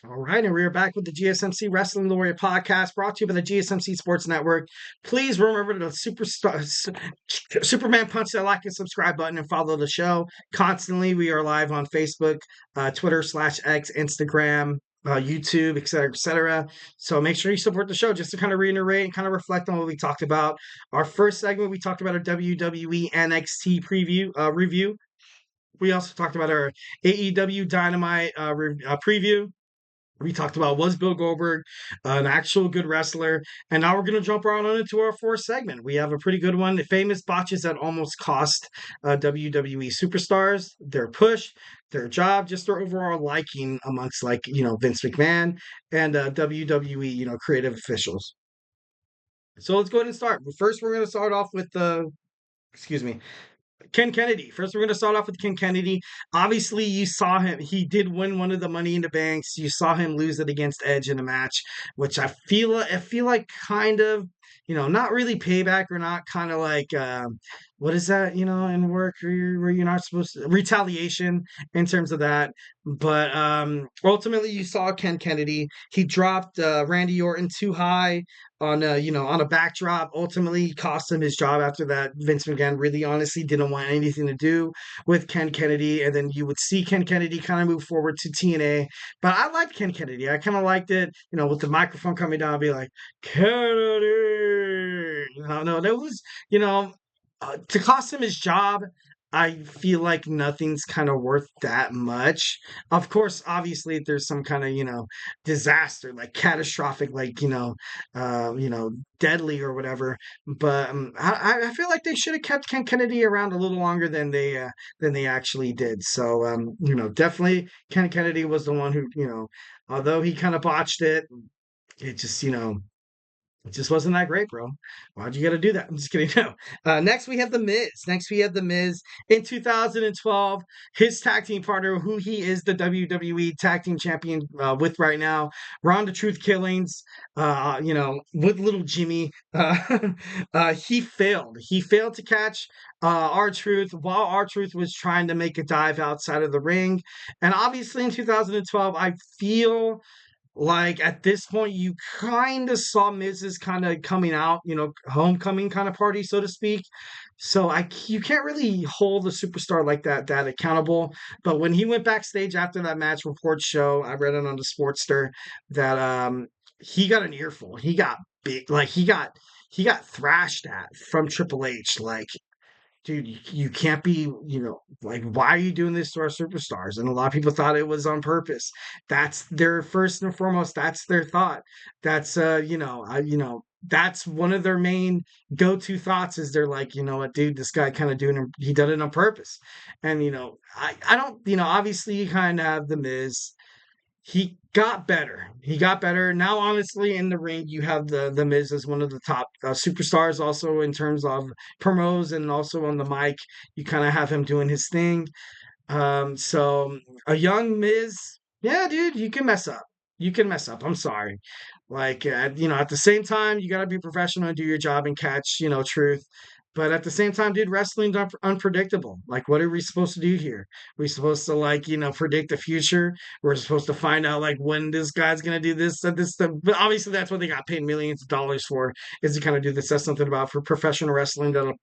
All right, and we're back with the GSMC Wrestling Laureate podcast brought to you by the GSMC Sports Network. Please remember to Superman punch that like and subscribe button and follow the show constantly. We are live on Facebook, Twitter/X, Instagram, YouTube, etc., etc. So make sure you support the show just to kind of reiterate and kind of reflect on what we talked about. Our first segment, we talked about our WWE NXT review. We also talked about our AEW Dynamite preview. We talked about was Bill Goldberg an actual good wrestler, and now we're going to jump right on into our fourth segment. We have a pretty good one: the famous botches that almost cost WWE superstars their push, their job, just their overall liking amongst Vince McMahon and WWE creative officials. So let's go ahead and start. First, we're going to start off with the excuse me. Ken Kennedy. First, we're going to start off with Ken Kennedy. Obviously, you saw him. He did win one of the Money in the Banks. You saw him lose it against Edge in a match, which I feel like kind of, not really payback or not kind of like, what is that, in work where you're not supposed to, retaliation in terms of that. But ultimately, you saw Ken Kennedy. He dropped Randy Orton too high on a backdrop. Ultimately cost him his job after that. Vince McMahon really honestly didn't want anything to do with Ken Kennedy. And then you would see Ken Kennedy kind of move forward to TNA. But I liked Ken Kennedy. I kind of liked it, with the microphone coming down, be like, Kennedy. No, that was, to cost him his job. I feel like nothing's kind of worth that much. Of course, obviously, if there's some kind of, disaster, like catastrophic, deadly or whatever. But I feel like they should have kept Ken Kennedy around a little longer than they actually did. So definitely Ken Kennedy was the one who, although he kind of botched it, it just, it just wasn't that great, bro. Why'd you got to do that? I'm just kidding. No. Next, we have The Miz. In 2012. His tag team partner, who he is the WWE Tag Team Champion with right now, Ron the Truth Killings, with little Jimmy. He failed. He failed to catch R-Truth while R-Truth was trying to make a dive outside of the ring. And obviously in 2012, I feel like at this point, you kind of saw Miz's kind of coming out, homecoming kind of party, so to speak. So you can't really hold a superstar like that accountable. But when he went backstage after that match, reports show, I read it on the Sportster, that he got an earful. He got big, like he got thrashed at from Triple H, like, dude, you can't be, like, why are you doing this to our superstars? And a lot of people thought it was on purpose. That's their first and foremost. That's their thought. That's, that's one of their main go-to thoughts is they're like, you know what, dude, this guy kind of he did it on purpose. And, I don't, obviously you kind of have the Miz. He got better. He got better. Now, honestly, in the ring, you have the Miz as one of the top superstars. Also, in terms of promos and also on the mic, you kind of have him doing his thing. So a young Miz, yeah, dude, you can mess up. You can mess up. I'm sorry. Like, at the same time, you got to be professional and do your job and catch, truth. But at the same time, dude, wrestling's unpredictable. Like, what are we supposed to do here? We're supposed to, predict the future. We're supposed to find out, like, when this guy's going to do this, this. But obviously, that's what they got paid millions of dollars for, is to kind of do this. That's something about for professional wrestling that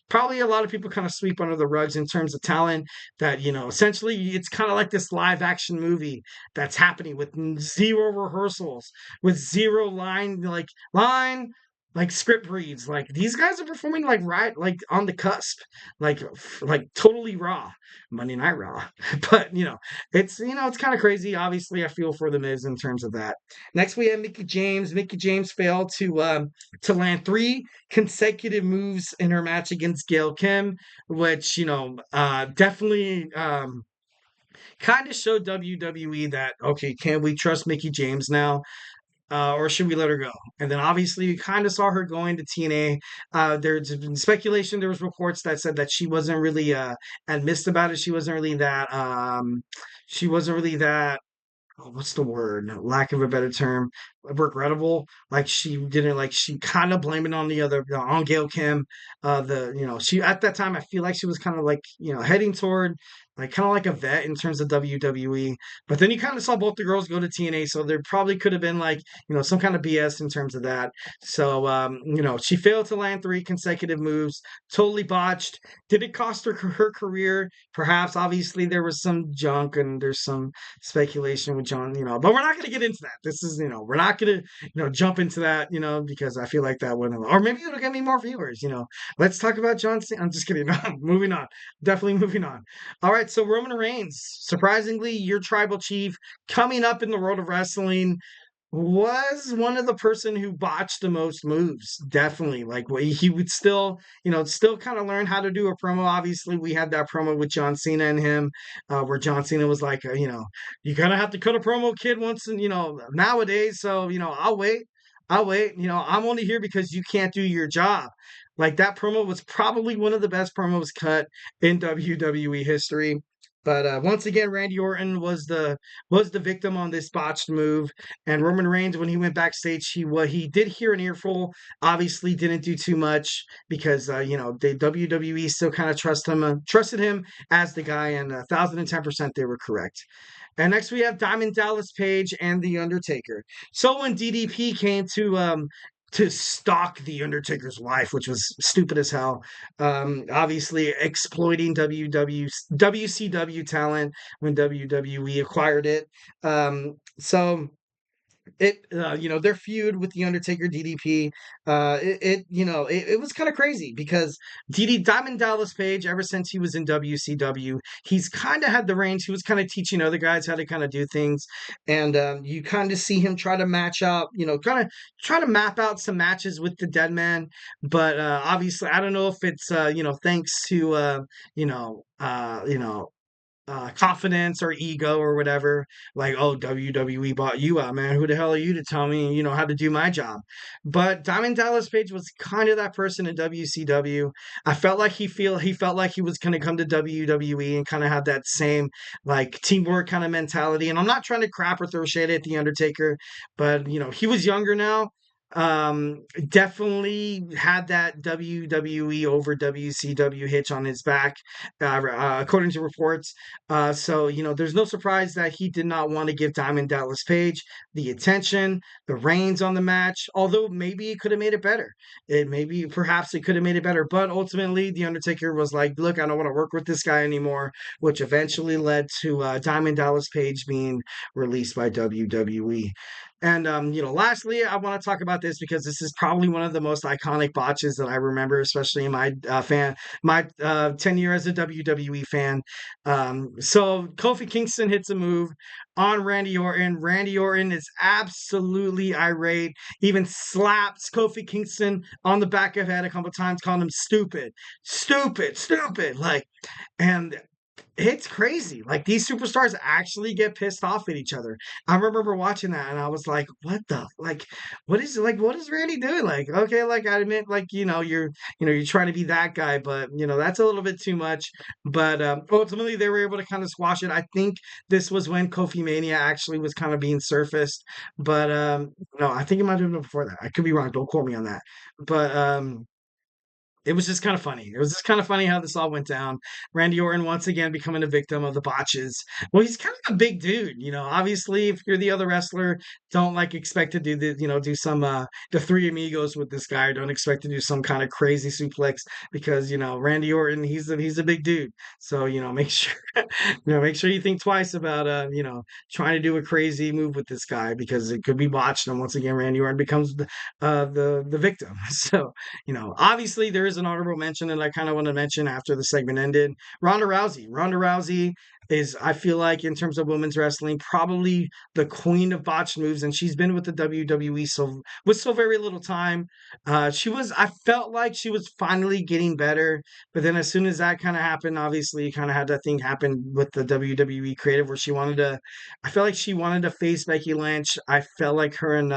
probably a lot of people kind of sweep under the rugs in terms of talent. That, essentially, it's kind of like this live action movie that's happening with zero rehearsals, with zero line script reads. Like, these guys are performing like right, like on the cusp, like totally raw, Monday Night Raw. But it's kind of crazy. Obviously, I feel for the Miz in terms of that. Next, we have Mickie James. Mickie James failed to land 3 consecutive moves in her match against Gail Kim, which definitely kind of showed WWE that, okay, can we trust Mickie James now? Or should we let her go? And then obviously you kind of saw her going to TNA. There's been speculation. There was reports that said that she wasn't really admissed about it. She wasn't really that. She wasn't really that. What's the word? Lack of a better term, regrettable. Like, she didn't, like, she kind of blamed it on on Gail Kim. She at that time, I feel like she was kind of like, heading toward like kind of like a vet in terms of WWE. But then you kind of saw both the girls go to TNA, so there probably could have been like, some kind of BS in terms of that. So, she failed to land 3 consecutive moves, totally botched. Did it cost her career? Perhaps. Obviously, there was some junk and there's some speculation with John, but we're not going to get into that. This is, we're not going to, jump into that, because I feel like that wouldn't, or maybe it'll get me more viewers. Let's talk about John Cena. I'm just kidding. No, moving on. Definitely moving on. All right. So Roman Reigns, surprisingly, your tribal chief coming up in the world of wrestling was one of the person who botched the most moves. Definitely. Like he would still, still kind of learn how to do a promo. Obviously, we had that promo with John Cena and him, where John Cena was like, you kind of have to cut a promo, kid, once, and nowadays. So, I'll wait. I'll wait. I'm only here because you can't do your job. Like that promo was probably one of the best promos cut in WWE history. But once again, Randy Orton was the victim on this botched move, and Roman Reigns, when he went backstage, he did hear an earful. Obviously, didn't do too much because the WWE still kind of trusted him as the guy, and 1,010% they were correct. And next we have Diamond Dallas Page and The Undertaker. So when DDP came to stalk The Undertaker's wife, which was stupid as hell. Obviously exploiting WCW talent when WWE acquired it. So their feud with the Undertaker DDP, it was kind of crazy because Diamond Dallas Page, ever since he was in WCW, he's kind of had the reins. He was kind of teaching other guys how to kind of do things, and you kind of see him try to match up, kind of try to map out some matches with the Dead Man. But obviously, I don't know if it's thanks to confidence or ego or whatever. Like, oh, WWE bought you out, man. Who the hell are you to tell me, how to do my job? But Diamond Dallas Page was kind of that person in WCW. I felt like he felt like he was going to come to WWE and kind of have that same like teamwork kind of mentality. And I'm not trying to crap or throw shade at the Undertaker, but he was younger now. Definitely had that WWE over WCW hitch on his back, according to reports. So there's no surprise that he did not want to give Diamond Dallas Page the attention, the reins on the match. Although maybe it could have made it better. Perhaps it could have made it better. But ultimately, the Undertaker was like, "Look, I don't want to work with this guy anymore," which eventually led to Diamond Dallas Page being released by WWE. And lastly, I want to talk about this because this is probably one of the most iconic botches that I remember, especially in my tenure as a WWE fan. So Kofi Kingston hits a move on Randy Orton. Randy Orton is absolutely irate, even slaps Kofi Kingston on the back of the head a couple times, calling him stupid, stupid, stupid. And it's crazy. Like these superstars actually get pissed off at each other. I remember watching that and I was like, what is Randy doing? Like, okay, like I admit, like, you're trying to be that guy, but that's a little bit too much. But ultimately they were able to kind of squash it. I think this was when Kofi Mania actually was kind of being surfaced. But no, I think it might have been before that. I could be wrong. Don't quote me on that. But it was just kind of funny. It was just kind of funny how this all went down. Randy Orton once again becoming a victim of the botches. Well, he's kind of a big dude, Obviously, if you're the other wrestler, don't like expect to do do some the Three Amigos with this guy. Or don't expect to do some kind of crazy suplex because Randy Orton, he's a big dude. So make sure make sure you think twice about trying to do a crazy move with this guy because it could be botched. And once again, Randy Orton becomes the victim. So obviously there is an honorable mention that I kind of want to mention after the segment ended. Ronda Rousey. Ronda Rousey is, I feel like, in terms of women's wrestling, probably the queen of botched moves, and she's been with the WWE with so very little time. I felt like she was finally getting better, but then as soon as that kind of happened, obviously, kind of had that thing happen with the WWE creative where I felt like she wanted to face Becky Lynch. I felt like her and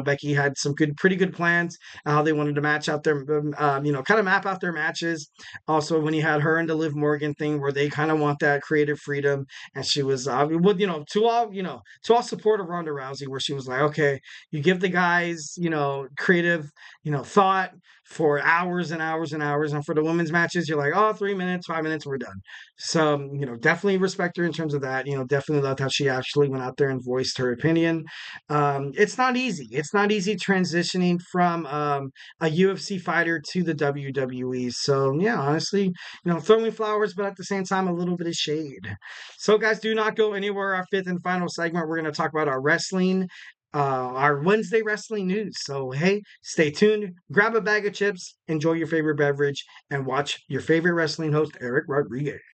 Becky had some pretty good plans how they wanted to match out their, kind of map out their matches. Also, when you had her and the Liv Morgan thing where they kind of want that creative freedom freedom, and she was, to all support of Ronda Rousey, where she was like, okay, you give the guys, creative, thought for hours and hours and hours, and for the women's matches, you're like, oh, 3 minutes, 5 minutes, we're done. So, definitely respect her in terms of that. Definitely loved how she actually went out there and voiced her opinion. It's not easy. It's not easy transitioning from a UFC fighter to the WWE. So yeah, honestly, throw me flowers, but at the same time, a little bit of shade. So guys, do not go anywhere. Our fifth and final segment, we're going to talk about our Wednesday wrestling news. So hey, stay tuned, grab a bag of chips, enjoy your favorite beverage, and watch your favorite wrestling host, Eric Rodriguez.